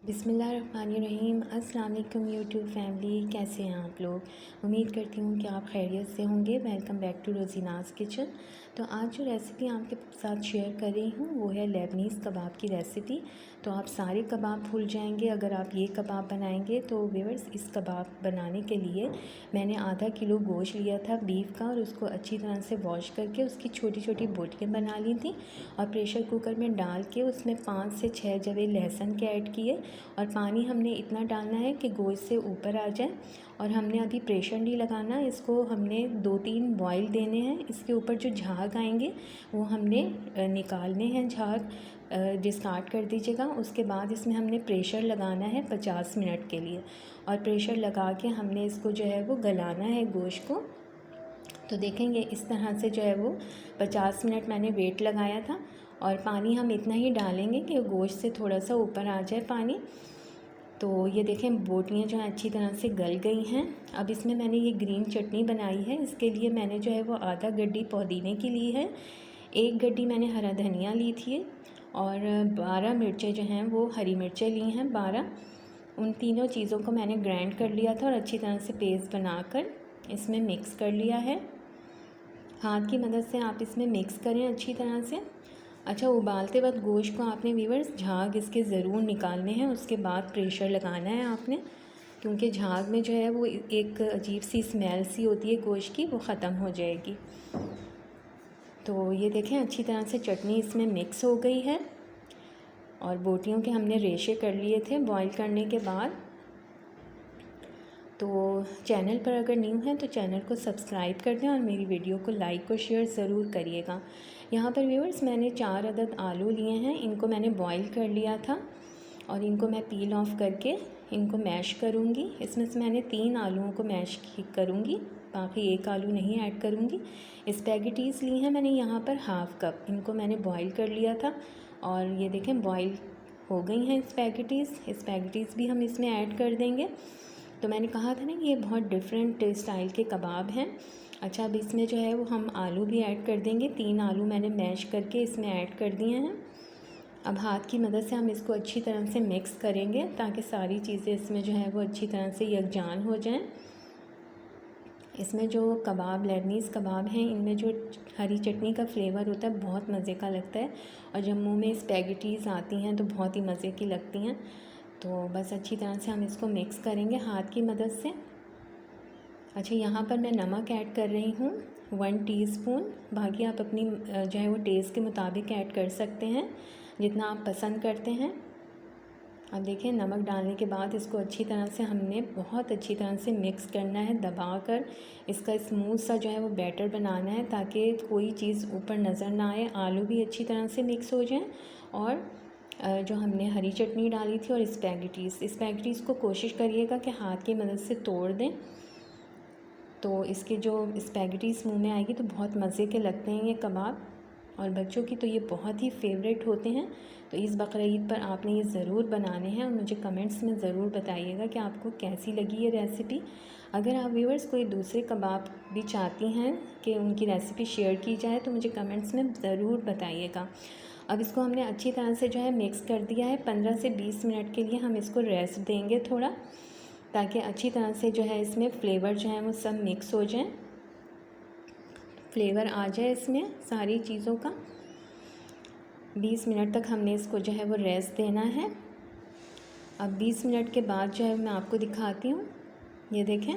बिस्मिल्लाहिर्रहमानिर्रहीम। अस्सलाम वालेकुम यूट्यूब फैमिली, कैसे हैं आप लोग। उम्मीद करती हूँ कि आप खैरियत से होंगे। Welcome back to Rozina's kitchen. तो आज जो रेसिपी आपके साथ शेयर कर रही हूँ वो है लेबनीज़ कबाब की रेसिपी। तो आप सारे कबाब भूल जाएंगे अगर आप ये कबाब बनाएंगे। तो व्यूअर्स, इस कबाब बनाने के लिए मैंने आधा किलो गोश्त लिया था बीफ का, और उसको अच्छी तरह से वॉश करके उसकी छोटी छोटी बोटियाँ बना ली थी, और प्रेशर कुकर में डाल के उसमें 5 से 6 जवे लहसुन के ऐड किए। और पानी हमने इतना डालना है कि गोश्त से ऊपर आ जाए, और हमने अभी प्रेशर नहीं लगाना, इसको हमने 2-3 बॉईल देने हैं। इसके ऊपर जो झाग आएंगे वो हमने निकालने हैं, झाग डिस्कार्ड कर दीजिएगा। उसके बाद इसमें हमने प्रेशर लगाना है 50 मिनट के लिए, और प्रेशर लगा के हमने इसको जो है वो गलाना है गोश्त को। तो देखेंगे इस तरह से जो है वो 50 मिनट मैंने वेट लगाया था, और पानी हम इतना ही डालेंगे कि गोश्त से थोड़ा सा ऊपर आ जाए पानी। तो ये देखें बोटियाँ जो हैं अच्छी तरह से गल गई हैं। अब इसमें मैंने ये ग्रीन चटनी बनाई है। इसके लिए मैंने जो है वो आधा गड्डी पुदीने की ली है, 1 गड्डी मैंने हरा धनिया ली थी, और 12 मिर्चें जो हैं वो हरी मिर्चें ली हैं 12। उन तीनों चीज़ों को मैंने ग्राइंड कर लिया था और अच्छी तरह से पेस्ट बनाकर इसमें मिक्स कर लिया है। हाथ की मदद से आप इसमें मिक्स करें अच्छी तरह से। अच्छा, उबालते वक्त गोश्त को आपने व्यूअर्स झाग इसके ज़रूर निकालने हैं, उसके बाद प्रेशर लगाना है आपने, क्योंकि झाग में जो है वो एक अजीब सी स्मेल सी होती है गोश्त की, वो ख़त्म हो जाएगी। तो ये देखें अच्छी तरह से चटनी इसमें मिक्स हो गई है, और बोटियों के हमने रेशे कर लिए थे बॉईल करने के बाद। तो चैनल पर अगर न्यू हैं तो चैनल को सब्सक्राइब कर दें, और मेरी वीडियो को लाइक और शेयर ज़रूर करिएगा। यहाँ पर व्यूअर्स मैंने 4 अदद आलू लिए हैं, इनको मैंने बॉईल कर लिया था, और इनको मैं पील ऑफ करके इनको मैश करूँगी। इसमें से मैंने 3 आलूओं को मैश करूँगी, बाकी 1 आलू नहीं ऐड करूँगी। स्पैगेटीज़ ली हैं मैंने यहाँ पर हाफ़ कप, इनको मैंने बॉईल कर लिया था, और ये देखें बॉईल हो गई हैं स्पैगेटीज़ भी हम इसमें ऐड कर देंगे। तो मैंने कहा था ना कि ये बहुत डिफरेंट स्टाइल के कबाब हैं। अच्छा, अब इसमें जो है वो हम आलू भी ऐड कर देंगे। 3 आलू मैंने मैश करके इसमें ऐड कर दिए हैं। अब हाथ की मदद से हम इसको अच्छी तरह से मिक्स करेंगे ताकि सारी चीज़ें इसमें जो है वो अच्छी तरह से यकजान हो जाएं। इसमें जो कबाब लेबनीज़ कबाब हैं, इनमें जो हरी चटनी का फ्लेवर होता है बहुत मज़े का लगता है, और जब मुँह में स्पैगेटीज़ आती हैं तो बहुत ही मज़े की लगती हैं। तो बस अच्छी तरह से हम इसको मिक्स करेंगे हाथ की मदद से। अच्छा, यहाँ पर मैं नमक ऐड कर रही हूँ 1 टीस्पून। बाकी आप अपनी जो है वो टेस्ट के मुताबिक ऐड कर सकते हैं, जितना आप पसंद करते हैं। अब देखिए नमक डालने के बाद इसको अच्छी तरह से हमने बहुत अच्छी तरह से मिक्स करना है, दबाकर इसका स्मूथ सा जो है वो बैटर बनाना है, ताकि कोई चीज़ ऊपर नज़र ना आए। आलू भी अच्छी तरह से मिक्स हो जाएं, और जो हमने हरी चटनी डाली थी और स्पैगेटीज़ को कोशिश करिएगा कि हाथ की मदद से तोड़ दें, तो इसके जो स्पैगेटीज़ मुंह में आएगी तो बहुत मज़े के लगते हैं ये कबाब, और बच्चों की तो ये बहुत ही फेवरेट होते हैं। तो इस बकरीद पर आपने ये ज़रूर बनाने हैं, और मुझे कमेंट्स में ज़रूर बताइएगा कि आपको कैसी लगी ये रेसिपी। अगर आप व्यूअर्स कोई दूसरे कबाब भी चाहती हैं कि उनकी रेसिपी शेयर की जाए तो मुझे कमेंट्स में ज़रूर बताइएगा। अब इसको हमने अच्छी तरह से जो है मिक्स कर दिया है। 15 से 20 मिनट के लिए हम इसको रेस्ट देंगे थोड़ा, ताकि अच्छी तरह से जो है इसमें फ्लेवर जो है वो सब मिक्स हो जाए, फ्लेवर आ जाए इसमें सारी चीज़ों का। 20 मिनट तक हमने इसको जो है वो रेस्ट देना है। अब 20 मिनट के बाद जो है मैं आपको दिखाती हूँ। ये देखें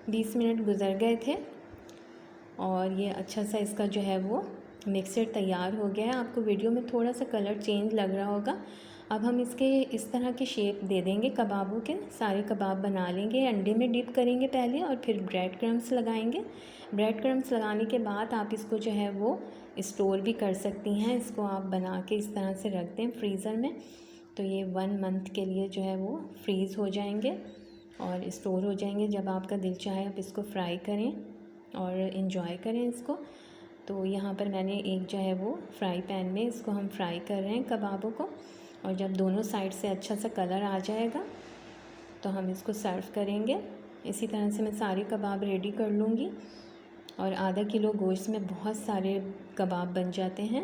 20 मिनट गुज़र गए थे, और ये अच्छा सा इसका जो है वो मिक्सचर तैयार हो गया है। आपको वीडियो में थोड़ा सा कलर चेंज लग रहा होगा। अब हम इसके इस तरह के शेप दे देंगे कबाबों के। सारे कबाब बना लेंगे, अंडे में डिप करेंगे पहले, और फिर ब्रेड क्रम्स लगाएंगे। ब्रेड क्रम्स लगाने के बाद आप इसको जो है वो स्टोर भी कर सकती हैं। इसको आप बना के इस तरह से रख दें फ्रीज़र में, तो ये 1 मंथ के लिए जो है वो फ्रीज़ हो जाएंगे और स्टोर हो जाएंगे। जब आपका दिल चाहे आप इसको फ्राई करें और इन्जॉय करें इसको। तो यहाँ पर मैंने एक जो है वो फ्राई पैन में इसको हम फ्राई कर रहे हैं कबाबों को, और जब दोनों साइड से अच्छा सा कलर आ जाएगा तो हम इसको सर्व करेंगे। इसी तरह से मैं सारे कबाब रेडी कर लूँगी, और आधा किलो गोश्त में बहुत सारे कबाब बन जाते हैं।